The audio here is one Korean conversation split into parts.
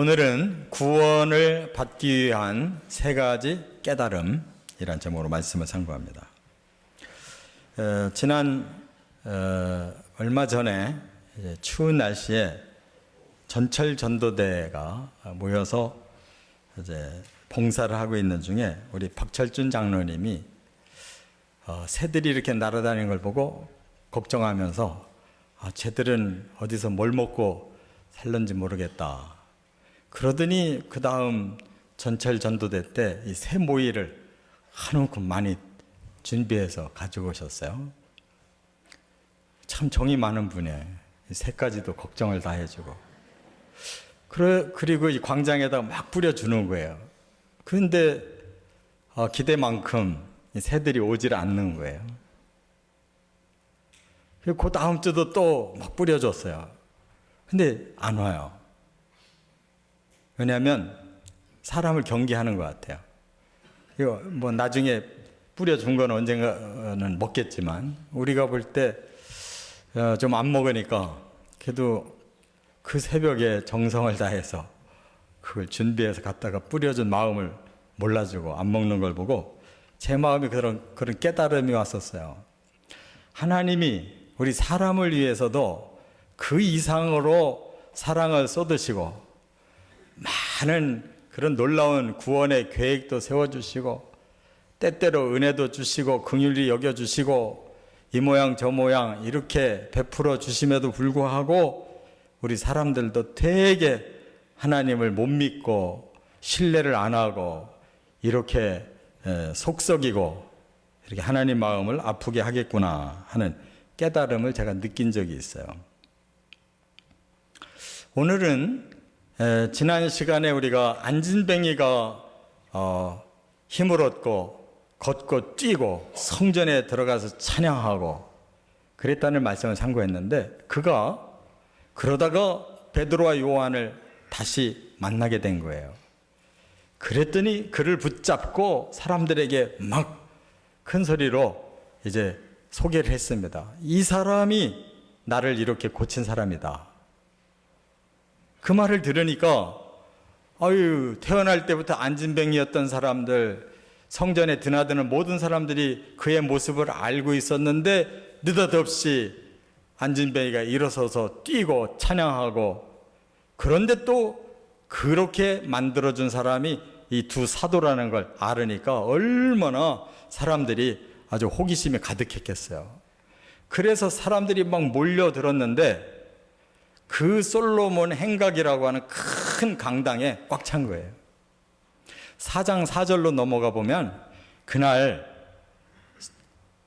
오늘은 구원을 받기 위한 세 가지 깨달음이란 제목으로 말씀을 상고합니다. 얼마 전에 추운 날씨에 전철 전도대가 모여서 이제 봉사를 하고 있는 중에 우리 박철준 장로님이 새들이 이렇게 날아다니는 걸 보고 걱정하면서 쟤들은 어디서 뭘 먹고 살는지 모르겠다. 그러더니 그 다음 전철 전도대 때 이 새 모이를 한움큼 많이 준비해서 가지고 오셨어요. 참 정이 많은 분이에요. 새까지도 걱정을 다 해주고. 그리고 이 광장에다가 막 뿌려주는 거예요. 그런데 기대만큼 이 새들이 오질 않는 거예요. 그리고 그 다음 주도 또 막 뿌려줬어요. 근데 안 와요. 왜냐하면 사람을 경계하는 것 같아요. 이거 뭐 나중에 뿌려준 건 언젠가는 먹겠지만 우리가 볼 때 좀 안 먹으니까 그래도 그 새벽에 정성을 다해서 그걸 준비해서 갖다가 뿌려준 마음을 몰라주고 안 먹는 걸 보고 제 마음에 그런 깨달음이 왔었어요. 하나님이 우리 사람을 위해서도 그 이상으로 사랑을 쏟으시고 많은 그런 놀라운 구원의 계획도 세워주시고 때때로 은혜도 주시고 긍휼히 여겨주시고 이 모양 저 모양 이렇게 베풀어 주심에도 불구하고 우리 사람들도 되게 하나님을 못 믿고 신뢰를 안 하고 이렇게 속썩이고 이렇게 하나님 마음을 아프게 하겠구나 하는 깨달음을 제가 느낀 적이 있어요. 오늘은 지난 시간에 우리가 안진뱅이가 힘을 얻고 걷고 뛰고 성전에 들어가서 찬양하고 그랬다는 말씀을 상고했는데 그가 그러다가 베드로와 요한을 다시 만나게 된 거예요. 그랬더니 그를 붙잡고 사람들에게 막 큰 소리로 이제 소개를 했습니다. 이 사람이 나를 이렇게 고친 사람이다. 그 말을 들으니까 태어날 때부터 안진뱅이였던 사람들, 성전에 드나드는 모든 사람들이 그의 모습을 알고 있었는데 느닷없이 안진뱅이가 일어서서 뛰고 찬양하고 그런데 또 그렇게 만들어준 사람이 이 두 사도라는 걸 알으니까 얼마나 사람들이 아주 호기심이 가득했겠어요. 그래서 사람들이 막 몰려들었는데 그 솔로몬 행각이라고 하는 큰 강당에 꽉 찬 거예요. 4장 4절로 넘어가 보면 그날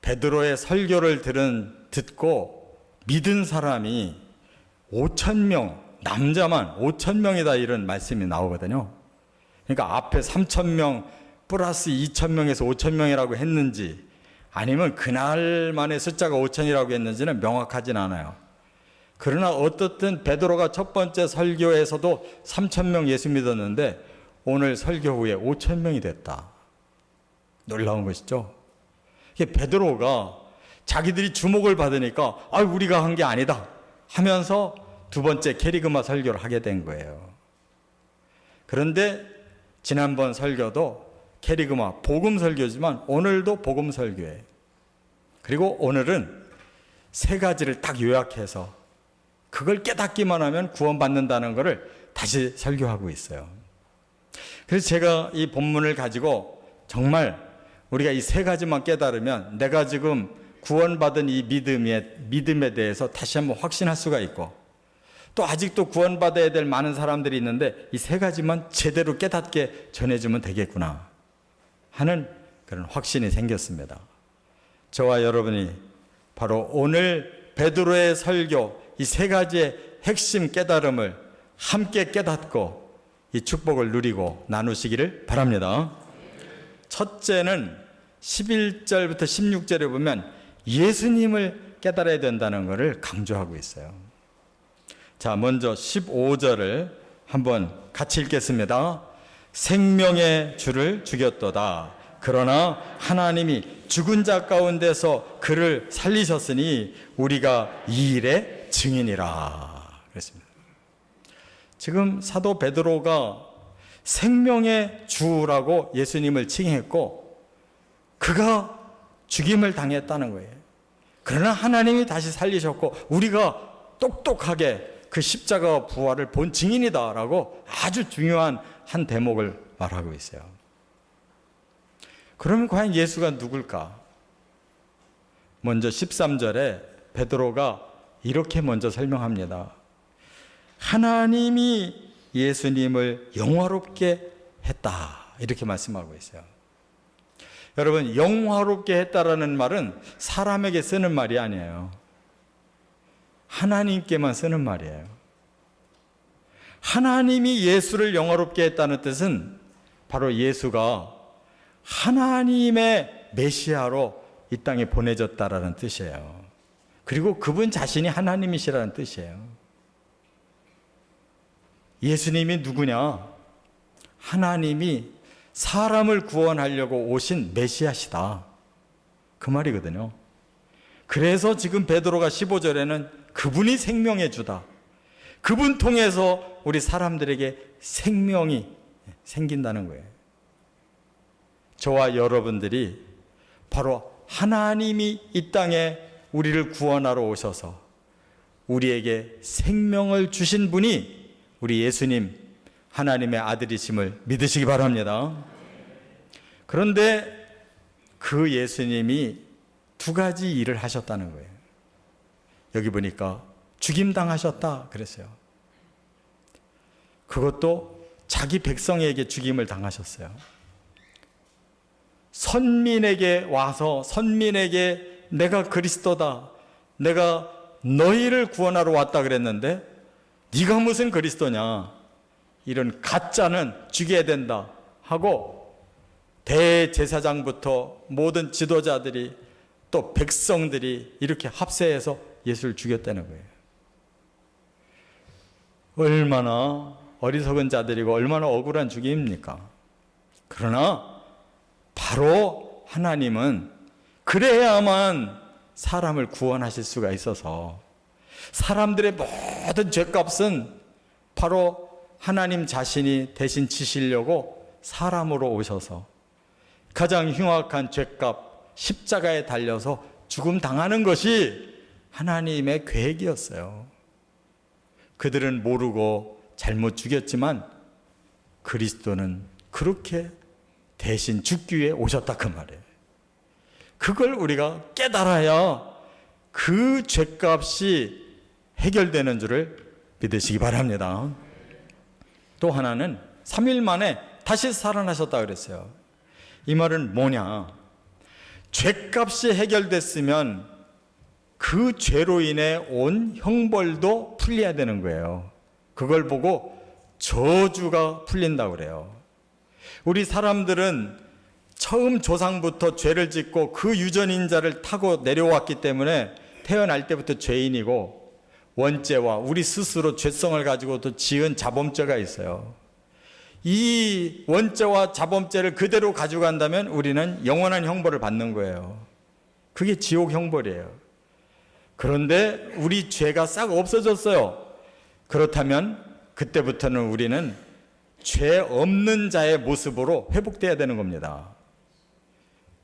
베드로의 설교를 듣고 믿은 사람이 5,000명, 남자만 5,000명이다 이런 말씀이 나오거든요. 그러니까 앞에 3,000명 플러스 2,000명에서 5,000명이라고 했는지 아니면 그날만의 숫자가 5,000이라고 했는지는 명확하진 않아요. 그러나 어떻든 베드로가 첫 번째 설교에서도 3,000명 예수 믿었는데 오늘 설교 후에 5,000명이 됐다. 놀라운 것이죠. 베드로가 자기들이 주목을 받으니까 우리가 한 게 아니다 하면서 두 번째 케리그마 설교를 하게 된 거예요. 그런데 지난번 설교도 케리그마 복음 설교지만 오늘도 복음 설교예요. 그리고 오늘은 세 가지를 딱 요약해서 그걸 깨닫기만 하면 구원받는다는 것을 다시 설교하고 있어요. 그래서 제가 이 본문을 가지고 정말 우리가 이 세 가지만 깨달으면 내가 지금 구원받은 이 믿음에 대해서 다시 한번 확신할 수가 있고 또 아직도 구원받아야 될 많은 사람들이 있는데 이 세 가지만 제대로 깨닫게 전해주면 되겠구나 하는 그런 확신이 생겼습니다. 저와 여러분이 바로 오늘 베드로의 설교 이 세 가지의 핵심 깨달음을 함께 깨닫고 이 축복을 누리고 나누시기를 바랍니다. 첫째는 11절부터 16절에 보면 예수님을 깨달아야 된다는 것을 강조하고 있어요. 자, 먼저 15절을 한번 같이 읽겠습니다. 생명의 주를 죽였도다. 그러나 하나님이 죽은 자 가운데서 그를 살리셨으니 우리가 이 일의 증인이라 그랬습니다. 지금 사도 베드로가 생명의 주라고 예수님을 칭했고 그가 죽임을 당했다는 거예요. 그러나 하나님이 다시 살리셨고 우리가 똑똑하게 그 십자가 부활을 본 증인이다라고 아주 중요한 한 대목을 말하고 있어요. 그러면 과연 예수가 누굴까? 먼저 13절에 베드로가 이렇게 먼저 설명합니다. 하나님이 예수님을 영화롭게 했다. 이렇게 말씀하고 있어요. 여러분, 영화롭게 했다라는 말은 사람에게 쓰는 말이 아니에요. 하나님께만 쓰는 말이에요. 하나님이 예수를 영화롭게 했다는 뜻은 바로 예수가 하나님의 메시아로 이 땅에 보내졌다라는 뜻이에요. 그리고 그분 자신이 하나님이시라는 뜻이에요. 예수님이 누구냐? 하나님이 사람을 구원하려고 오신 메시아시다. 그 말이거든요. 그래서 지금 베드로가 15절에는 그분이 생명의 주다. 그분 통해서 우리 사람들에게 생명이 생긴다는 거예요. 저와 여러분들이 바로 하나님이 이 땅에 우리를 구원하러 오셔서 우리에게 생명을 주신 분이 우리 예수님 하나님의 아들이심을 믿으시기 바랍니다. 그런데 그 예수님이 두 가지 일을 하셨다는 거예요. 여기 보니까 죽임당하셨다 그랬어요. 그것도 자기 백성에게 죽임을 당하셨어요. 선민에게 와서 선민에게 내가 그리스도다, 내가 너희를 구원하러 왔다 그랬는데 네가 무슨 그리스도냐, 이런 가짜는 죽여야 된다 하고 대제사장부터 모든 지도자들이 또 백성들이 이렇게 합세해서 예수를 죽였다는 거예요. 얼마나 어리석은 자들이고 얼마나 억울한 죽임입니까? 그러나 바로 하나님은 그래야만 사람을 구원하실 수가 있어서 사람들의 모든 죄값은 바로 하나님 자신이 대신 지시려고 사람으로 오셔서 가장 흉악한 죄값 십자가에 달려서 죽음 당하는 것이 하나님의 계획이었어요. 그들은 모르고 잘못 죽였지만 그리스도는 그렇게 대신 죽기 위해 오셨다 그 말이에요. 그걸 우리가 깨달아야 그 죄값이 해결되는 줄을 믿으시기 바랍니다. 또 하나는 3일 만에 다시 살아나셨다 그랬어요. 이 말은 뭐냐? 죄값이 해결됐으면 그 죄로 인해 온 형벌도 풀려야 되는 거예요. 그걸 보고 저주가 풀린다고 그래요. 우리 사람들은 처음 조상부터 죄를 짓고 그 유전인자를 타고 내려왔기 때문에 태어날 때부터 죄인이고, 원죄와 우리 스스로 죄성을 가지고 또 지은 자범죄가 있어요. 이 원죄와 자범죄를 그대로 가지고 간다면 우리는 영원한 형벌을 받는 거예요. 그게 지옥 형벌이에요. 그런데 우리 죄가 싹 없어졌어요. 그렇다면 그때부터는 우리는 죄 없는 자의 모습으로 회복돼야 되는 겁니다.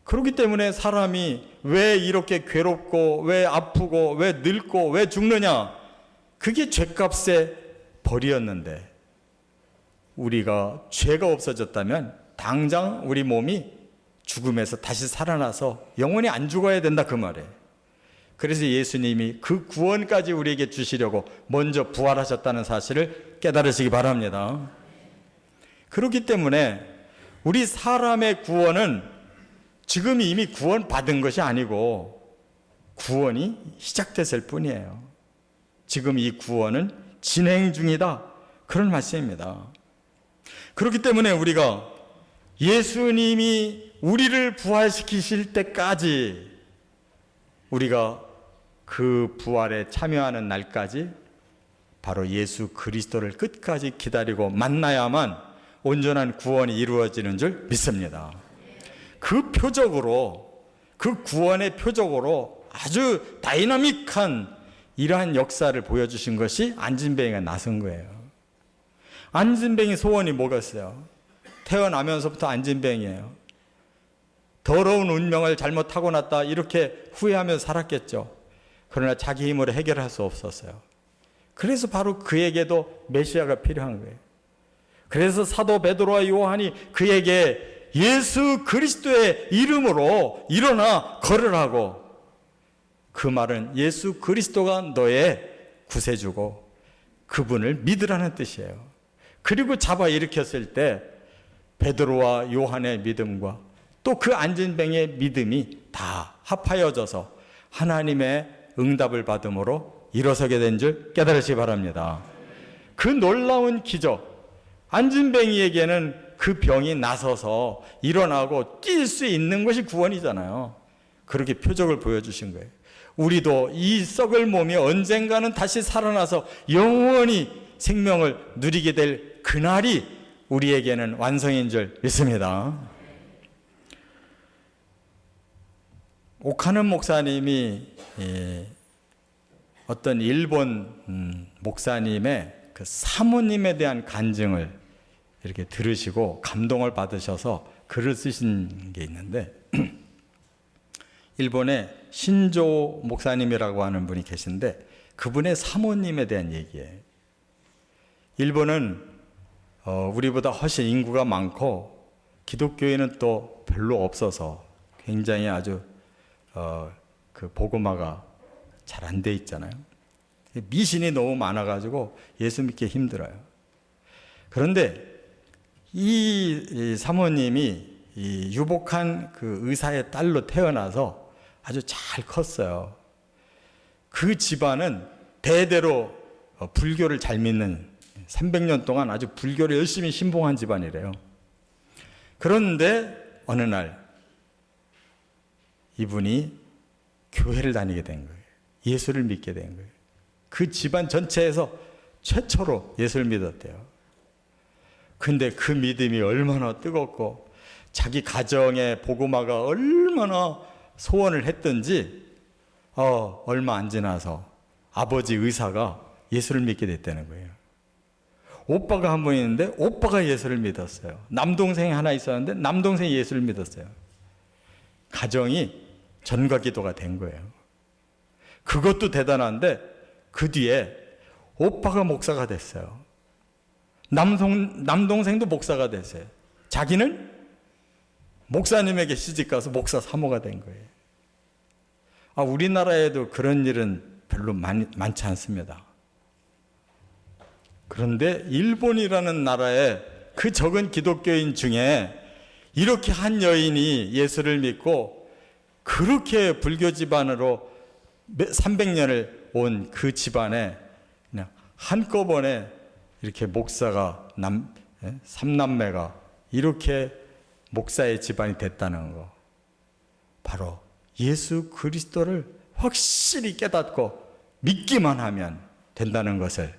그렇기 때문에 사람이 왜 이렇게 괴롭고 왜 아프고 왜 늙고 왜 죽느냐? 그게 죄값의 벌이었는데, 우리가 죄가 없어졌다면 당장 우리 몸이 죽음에서 다시 살아나서 영원히 안 죽어야 된다 그 말이에요. 그래서 예수님이 그 구원까지 우리에게 주시려고 먼저 부활하셨다는 사실을 깨달으시기 바랍니다. 그렇기 때문에 우리 사람의 구원은 지금 이미 구원받은 것이 아니고 구원이 시작됐을 뿐이에요. 지금 이 구원은 진행 중이다, 그런 말씀입니다. 그렇기 때문에 우리가 예수님이 우리를 부활시키실 때까지, 우리가 그 부활에 참여하는 날까지 바로 예수 그리스도를 끝까지 기다리고 만나야만 온전한 구원이 이루어지는 줄 믿습니다. 그 표적으로, 그 구원의 표적으로 아주 다이나믹한 이러한 역사를 보여주신 것이 안진뱅이가 나선 거예요. 안진뱅이 소원이 뭐겠어요? 태어나면서부터 안진뱅이에요. 더러운 운명을 잘못 타고났다 이렇게 후회하면서 살았겠죠. 그러나 자기 힘으로 해결할 수 없었어요. 그래서 바로 그에게도 메시아가 필요한 거예요. 그래서 사도 베드로와 요한이 그에게 예수 그리스도의 이름으로 일어나 걸으라고, 그 말은 예수 그리스도가 너의 구세주고 그분을 믿으라는 뜻이에요. 그리고 잡아 일으켰을 때 베드로와 요한의 믿음과 또 그 안진뱅이의 믿음이 다 합하여져서 하나님의 응답을 받음으로 일어서게 된 줄 깨달으시기 바랍니다. 그 놀라운 기적, 안진뱅이에게는 그 병이 나서서 일어나고 뛸 수 있는 것이 구원이잖아요. 그렇게 표적을 보여주신 거예요. 우리도 이 썩을 몸이 언젠가는 다시 살아나서 영원히 생명을 누리게 될 그날이 우리에게는 완성인 줄 믿습니다. 오카는 목사님이 어떤 일본 목사님의 그 사모님에 대한 간증을 이렇게 들으시고 감동을 받으셔서 글을 쓰신 게 있는데, 일본의 신조 목사님이라고 하는 분이 계신데 그분의 사모님에 대한 얘기예요. 일본은 우리보다 훨씬 인구가 많고 기독교인은 또 별로 없어서 굉장히 아주 그 복음화가 잘 안 돼 있잖아요. 미신이 너무 많아가지고 예수 믿기 힘들어요. 그런데 이 사모님이 이 유복한 그 의사의 딸로 태어나서 아주 잘 컸어요. 그 집안은 대대로 불교를 잘 믿는, 300년 동안 아주 불교를 열심히 신봉한 집안이래요. 그런데 어느 날 이분이 교회를 다니게 된 거예요. 예수를 믿게 된 거예요. 그 집안 전체에서 최초로 예수를 믿었대요. 근데 그 믿음이 얼마나 뜨겁고 자기 가정의 복음화가 얼마나 소원을 했던지 얼마 안 지나서 아버지 의사가 예수를 믿게 됐다는 거예요. 오빠가 한 분 있는데 오빠가 예수를 믿었어요. 남동생이 하나 있었는데 남동생이 예수를 믿었어요. 가정이 전과 기도가 된 거예요. 그것도 대단한데 그 뒤에 오빠가 목사가 됐어요. 남동생도 목사가 됐어요. 자기는 목사님에게 시집가서 목사 사모가 된 거예요. 우리나라에도 그런 일은 별로 많지 않습니다. 그런데 일본이라는 나라에 그 적은 기독교인 중에 이렇게 한 여인이 예수를 믿고 그렇게 불교 집안으로 300년을 온 그 집안에 그냥 한꺼번에 이렇게 목사가 3남매가 이렇게 목사의 집안이 됐다는 거, 바로 예수 그리스도를 확실히 깨닫고 믿기만 하면 된다는 것을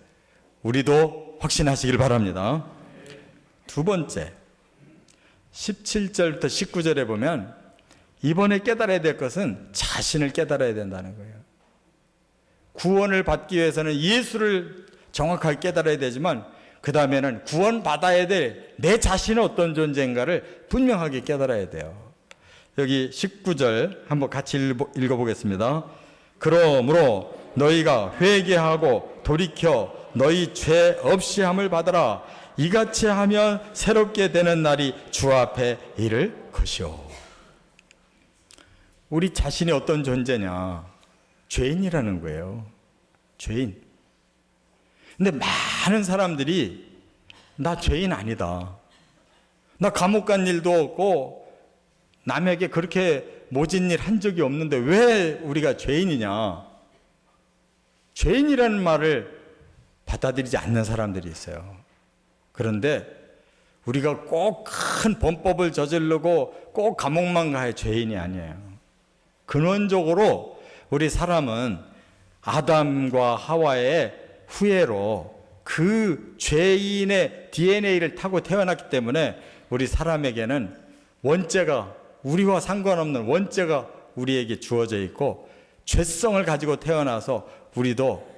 우리도 확신하시길 바랍니다. 두 번째, 17절부터 19절에 보면 이번에 깨달아야 될 것은 자신을 깨달아야 된다는 거예요. 구원을 받기 위해서는 예수를 정확하게 깨달아야 되지만 그 다음에는 구원받아야 될 내 자신은 어떤 존재인가를 분명하게 깨달아야 돼요. 여기 19절 한번 같이 읽어보겠습니다. 그러므로 너희가 회개하고 돌이켜 너희 죄 없이 함을 받아라. 이같이 하면 새롭게 되는 날이 주 앞에 이를 것이오. 우리 자신이 어떤 존재냐? 죄인이라는 거예요. 죄인. 근데 많은 사람들이 나 죄인 아니다, 나 감옥 간 일도 없고 남에게 그렇게 모진 일 한 적이 없는데 왜 우리가 죄인이냐, 죄인이라는 말을 받아들이지 않는 사람들이 있어요. 그런데 우리가 꼭 큰 범법을 저지르고 꼭 감옥만 가야 죄인이 아니에요. 근원적으로 우리 사람은 아담과 하와의 후예로 그 죄인의 DNA를 타고 태어났기 때문에 우리 사람에게는 원죄가, 우리와 상관없는 원죄가 우리에게 주어져 있고 죄성을 가지고 태어나서 우리도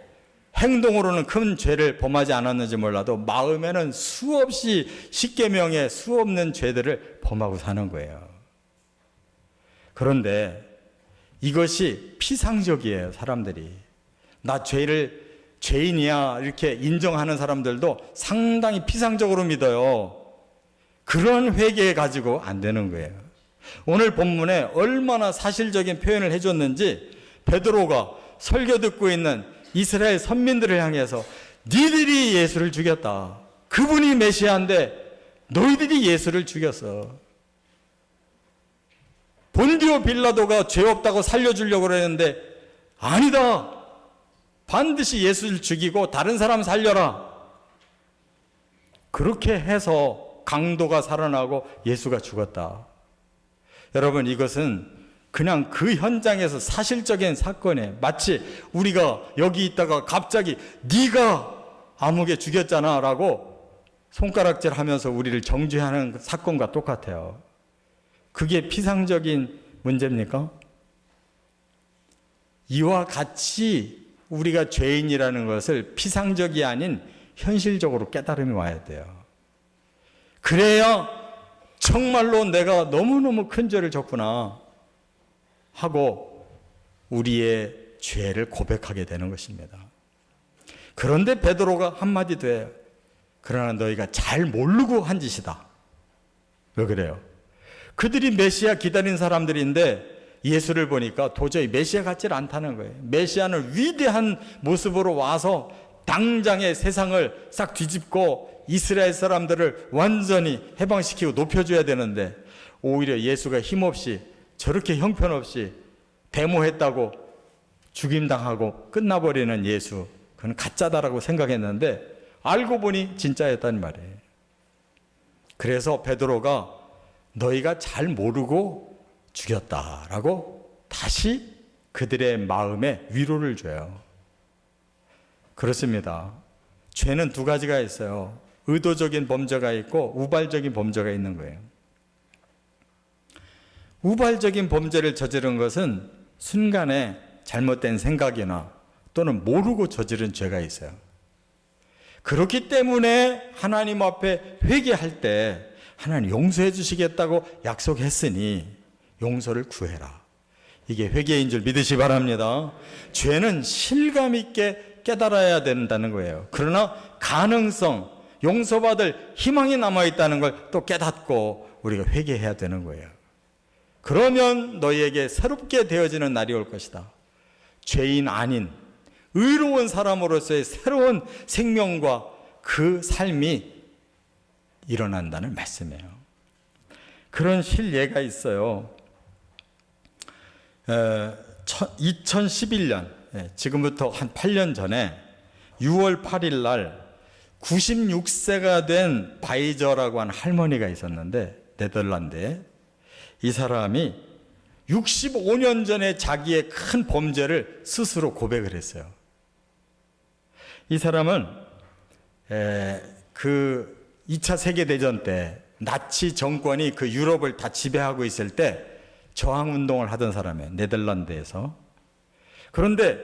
행동으로는 큰 죄를 범하지 않았는지 몰라도 마음에는 수없이 십계명에 수없는 죄들을 범하고 사는 거예요. 그런데 이것이 피상적이에요. 사람들이 나 죄인이야 이렇게 인정하는 사람들도 상당히 피상적으로 믿어요. 그런 회개 가지고 안 되는 거예요. 오늘 본문에 얼마나 사실적인 표현을 해줬는지 베드로가 설교 듣고 있는 이스라엘 선민들을 향해서 니들이 예수를 죽였다. 그분이 메시아인데 너희들이 예수를 죽였어. 본디오 빌라도가 죄 없다고 살려주려고 그랬는데 아니다. 반드시 예수를 죽이고 다른 사람 살려라. 그렇게 해서 강도가 살아나고 예수가 죽었다. 여러분, 이것은 그냥 그 현장에서 사실적인 사건이에요. 마치 우리가 여기 있다가 갑자기 네가 아무개 죽였잖아 라고 손가락질 하면서 우리를 정죄하는 사건과 똑같아요. 그게 피상적인 문제입니까? 이와 같이 우리가 죄인이라는 것을 피상적이 아닌 현실적으로 깨달음이 와야 돼요. 그래야 정말로 내가 너무너무 큰 죄를 졌구나 하고 우리의 죄를 고백하게 되는 것입니다. 그런데 베드로가 한마디 더 해요. 그러나 너희가 잘 모르고 한 짓이다. 왜 그래요? 그들이 메시아 기다린 사람들인데 예수를 보니까 도저히 메시아 같지 않다는 거예요. 메시아는 위대한 모습으로 와서 당장의 세상을 싹 뒤집고 이스라엘 사람들을 완전히 해방시키고 높여줘야 되는데 오히려 예수가 힘없이 저렇게 형편없이 데모했다고 죽임당하고 끝나버리는 예수, 그건 가짜다라고 생각했는데 알고 보니 진짜였단 말이에요. 그래서 베드로가 너희가 잘 모르고 죽였다라고 다시 그들의 마음에 위로를 줘요. 그렇습니다. 죄는 두 가지가 있어요. 의도적인 범죄가 있고 우발적인 범죄가 있는 거예요. 우발적인 범죄를 저지른 것은 순간에 잘못된 생각이나 또는 모르고 저지른 죄가 있어요. 그렇기 때문에 하나님 앞에 회개할 때 하나님 용서해 주시겠다고 약속했으니 용서를 구해라. 이게 회개인 줄 믿으시 바랍니다. 죄는 실감 있게 깨달아야 된다는 거예요. 그러나 가능성, 용서받을 희망이 남아있다는 걸 또 깨닫고 우리가 회개해야 되는 거예요. 그러면 너희에게 새롭게 되어지는 날이 올 것이다. 죄인 아닌 의로운 사람으로서의 새로운 생명과 그 삶이 일어난다는 말씀이에요. 그런 실예가 있어요. 2011년, 지금부터 한 8년 전에 6월 8일 날 96세가 된 바이저라고 하는 할머니가 있었는데 네덜란드에 이 사람이 65년 전에 자기의 큰 범죄를 스스로 고백을 했어요. 이 사람은 그 2차 세계대전 때 나치 정권이 그 유럽을 다 지배하고 있을 때 저항운동을 하던 사람이에요. 네덜란드에서. 그런데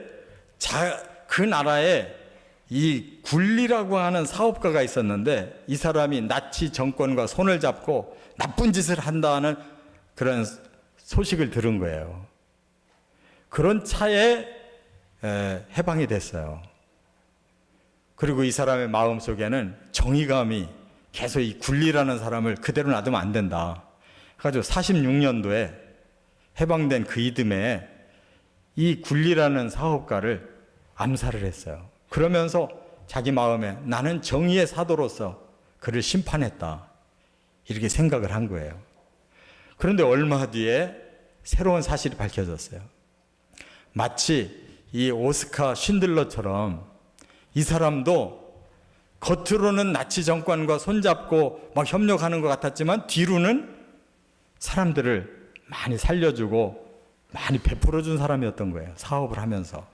그 나라에 이 굴리라고 하는 사업가가 있었는데 이 사람이 나치 정권과 손을 잡고 나쁜 짓을 한다는 그런 소식을 들은 거예요. 그런 차에 해방이 됐어요. 그리고 이 사람의 마음속에는 정의감이 계속 이 굴리라는 사람을 그대로 놔두면 안 된다. 그래가지고 46년도에 해방된 그 이듬해에 이 굴리라는 사업가를 암살을 했어요. 그러면서 자기 마음에 나는 정의의 사도로서 그를 심판했다. 이렇게 생각을 한 거예요. 그런데 얼마 뒤에 새로운 사실이 밝혀졌어요. 마치 이 오스카 쉰들러처럼 이 사람도 겉으로는 나치 정권과 손잡고 막 협력하는 것 같았지만 뒤로는 사람들을 많이 살려주고 많이 베풀어준 사람이었던 거예요. 사업을 하면서.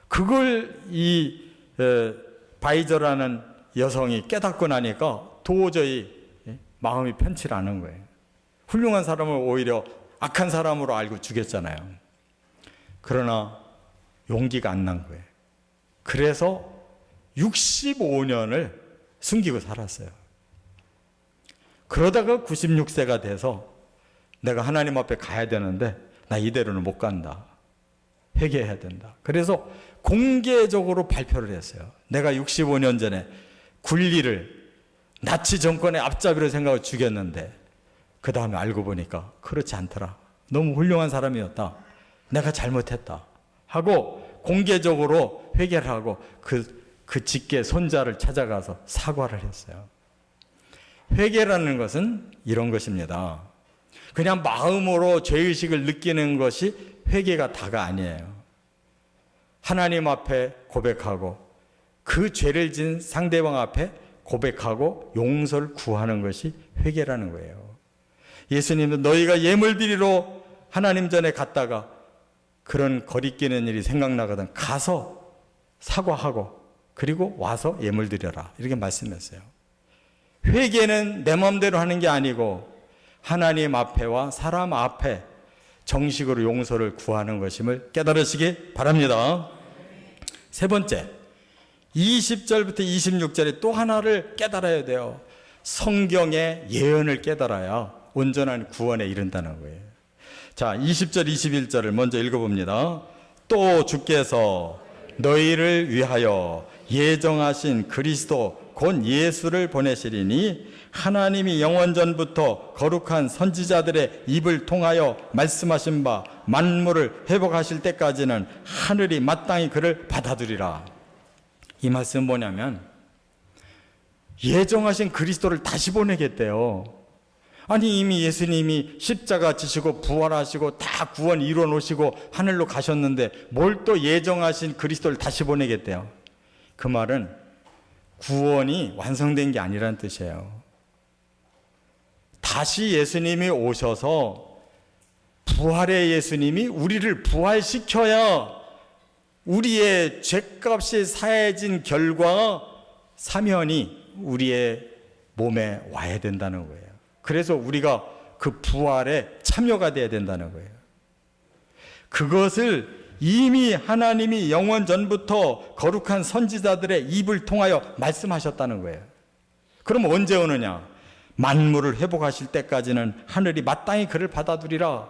그걸 이 바이저라는 여성이 깨닫고 나니까 도저히 마음이 편치 않은 거예요. 훌륭한 사람을 오히려 악한 사람으로 알고 죽였잖아요. 그러나 용기가 안 난 거예요. 그래서 65년을 숨기고 살았어요. 그러다가 96세가 돼서 내가 하나님 앞에 가야 되는데 나 이대로는 못 간다. 회개해야 된다. 그래서 공개적으로 발표를 했어요. 내가 65년 전에 굴리를 나치 정권의 앞잡이로 생각하고 죽였는데 그 다음에 알고 보니까 그렇지 않더라. 너무 훌륭한 사람이었다. 내가 잘못했다. 하고 공개적으로 회개를 하고 그 직계 손자를 찾아가서 사과를 했어요. 회개라는 것은 이런 것입니다. 그냥 마음으로 죄의식을 느끼는 것이 회개가 다가 아니에요. 하나님 앞에 고백하고 그 죄를 진 상대방 앞에 고백하고 용서를 구하는 것이 회개라는 거예요. 예수님은 너희가 예물 드리러 하나님 전에 갔다가 그런 거리끼는 일이 생각나거든 가서 사과하고 그리고 와서 예물 드려라 이렇게 말씀했어요. 회개는 내 마음대로 하는 게 아니고 하나님 앞에와 사람 앞에 정식으로 용서를 구하는 것임을 깨달으시기 바랍니다. 세 번째, 20절부터 26절에 또 하나를 깨달아야 돼요. 성경의 예언을 깨달아야 온전한 구원에 이른다는 거예요. 자, 20절, 21절을 먼저 읽어봅니다. 또 주께서 너희를 위하여 예정하신 그리스도 곧 예수를 보내시리니 하나님이 영원전부터 거룩한 선지자들의 입을 통하여 말씀하신 바 만물을 회복하실 때까지는 하늘이 마땅히 그를 받아들이라. 이 말씀은 뭐냐면 예정하신 그리스도를 다시 보내겠대요. 아니 이미 예수님이 십자가 지시고 부활하시고 다 구원 이루어 놓으시고 하늘로 가셨는데 뭘 또 예정하신 그리스도를 다시 보내겠대요. 그 말은 구원이 완성된 게 아니라는 뜻이에요. 다시 예수님이 오셔서 부활의 예수님이 우리를 부활시켜야 우리의 죄값이 사해진 결과 사면이 우리의 몸에 와야 된다는 거예요. 그래서 우리가 그 부활에 참여가 돼야 된다는 거예요. 그것을 이미 하나님이 영원 전부터 거룩한 선지자들의 입을 통하여 말씀하셨다는 거예요. 그럼 언제 오느냐? 만물을 회복하실 때까지는 하늘이 마땅히 그를 받아들이라.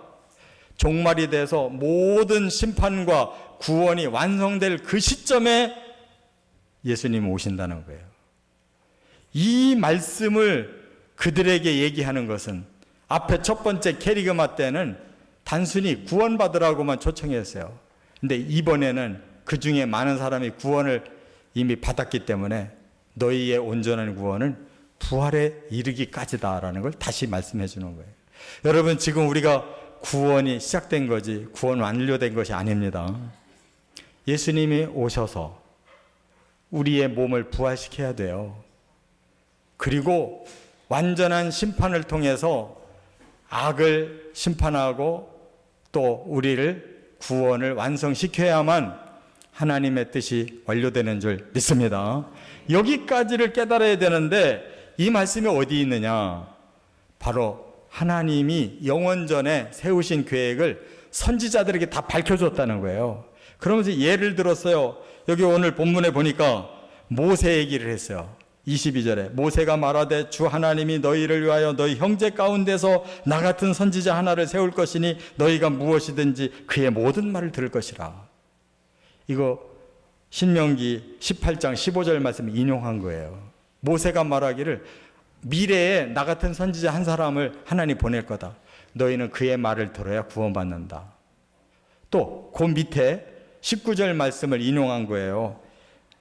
종말이 돼서 모든 심판과 구원이 완성될 그 시점에 예수님이 오신다는 거예요. 이 말씀을 그들에게 얘기하는 것은 앞에 첫 번째 캐리그마 때는 단순히 구원받으라고만 초청했어요. 근데 이번에는 그 중에 많은 사람이 구원을 이미 받았기 때문에 너희의 온전한 구원은 부활에 이르기까지다라는 걸 다시 말씀해 주는 거예요. 여러분 지금 우리가 구원이 시작된 거지 구원 완료된 것이 아닙니다. 예수님이 오셔서 우리의 몸을 부활시켜야 돼요. 그리고 완전한 심판을 통해서 악을 심판하고 또 우리를 구원을 완성시켜야만 하나님의 뜻이 완료되는 줄 믿습니다. 여기까지를 깨달아야 되는데 이 말씀이 어디 있느냐? 바로 하나님이 영원전에 세우신 계획을 선지자들에게 다 밝혀줬다는 거예요. 그러면서 예를 들었어요. 여기 오늘 본문에 보니까 모세 얘기를 했어요. 22절에 모세가 말하되 주 하나님이 너희를 위하여 너희 형제 가운데서 나 같은 선지자 하나를 세울 것이니 너희가 무엇이든지 그의 모든 말을 들을 것이라. 이거 신명기 18장 15절 말씀 인용한 거예요. 모세가 말하기를 미래에 나 같은 선지자 한 사람을 하나님 보낼 거다. 너희는 그의 말을 들어야 구원받는다. 또 그 밑에 19절 말씀을 인용한 거예요.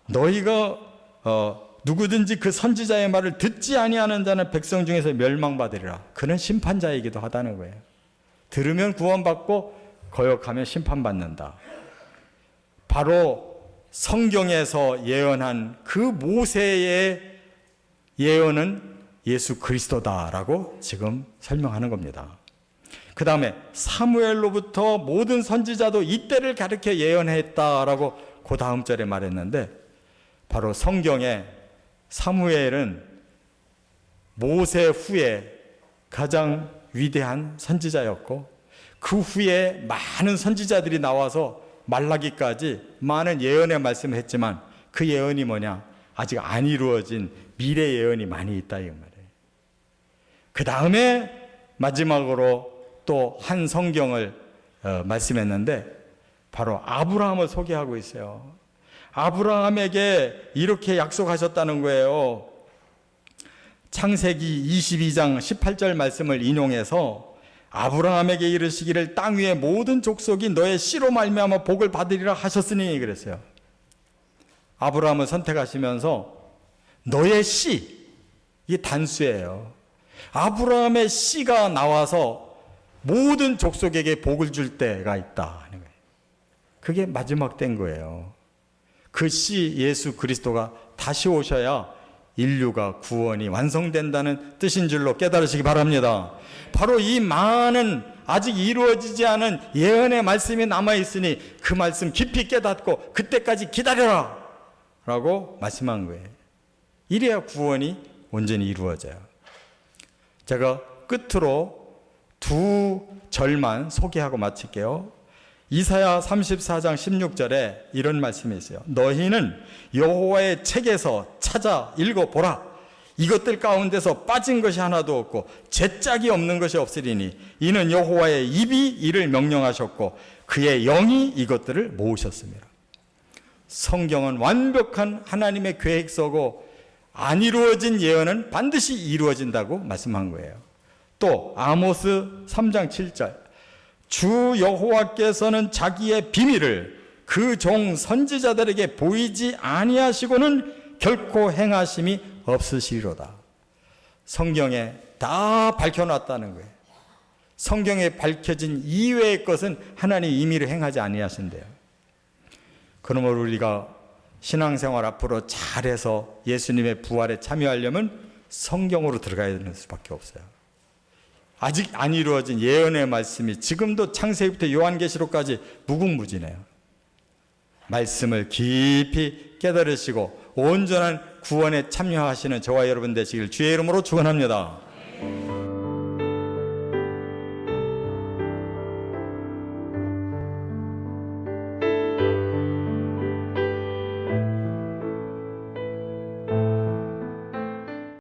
너희가 누구든지 그 선지자의 말을 듣지 아니하는 자는 백성 중에서 멸망받으리라. 그는 심판자이기도 하다는 거예요. 들으면 구원받고 거역하면 심판받는다. 바로 성경에서 예언한 그 모세의 예언은 예수 그리스도다라고 지금 설명하는 겁니다. 그 다음에 사무엘로부터 모든 선지자도 이때를 가리켜 예언했다라고 그 다음 절에 말했는데 바로 성경에 사무엘은 모세 후에 가장 위대한 선지자였고 그 후에 많은 선지자들이 나와서 말라기까지 많은 예언의 말씀을 했지만 그 예언이 뭐냐? 아직 안 이루어진 미래 예언이 많이 있다 이 말이에요. 그 다음에 마지막으로 또 한 성경을 말씀했는데 바로 아브라함을 소개하고 있어요. 아브라함에게 이렇게 약속하셨다는 거예요. 창세기 22장 18절 말씀을 인용해서 아브라함에게 이르시기를 땅 위의 모든 족속이 너의 씨로 말미암아 복을 받으리라 하셨으니 그랬어요. 아브라함을 선택하시면서 너의 씨, 이게 단수예요. 아브라함의 씨가 나와서 모든 족속에게 복을 줄 때가 있다 하는 거예요. 그게 마지막 때인 거예요. 그 씨 예수 그리스도가 다시 오셔야 인류가 구원이 완성된다는 뜻인 줄로 깨달으시기 바랍니다. 바로 이 많은 아직 이루어지지 않은 예언의 말씀이 남아있으니 그 말씀 깊이 깨닫고 그때까지 기다려라 라고 말씀한 거예요. 이래야 구원이 온전히 이루어져요. 제가 끝으로 두 절만 소개하고 마칠게요. 이사야 34장 16절에 이런 말씀이 있어요. 너희는 여호와의 책에서 찾아 읽어보라. 이것들 가운데서 빠진 것이 하나도 없고 죄짝이 없는 것이 없으리니 이는 여호와의 입이 이를 명령하셨고 그의 영이 이것들을 모으셨습니다. 성경은 완벽한 하나님의 계획서고 안 이루어진 예언은 반드시 이루어진다고 말씀한 거예요. 또 아모스 3장 7절 주 여호와께서는 자기의 비밀을 그 종 선지자들에게 보이지 아니하시고는 결코 행하심이 없으시리로다. 성경에 다 밝혀놨다는 거예요. 성경에 밝혀진 이외의 것은 하나님 임의로 행하지 아니하신대요. 그러므로 우리가 신앙생활 앞으로 잘해서 예수님의 부활에 참여하려면 성경으로 들어가야 되는 수밖에 없어요. 아직 안 이루어진 예언의 말씀이 지금도 창세기부터 요한계시록까지 무궁무진해요. 말씀을 깊이 깨달으시고 온전한 구원에 참여하시는 저와 여러분 되시길 주의 이름으로 축원합니다.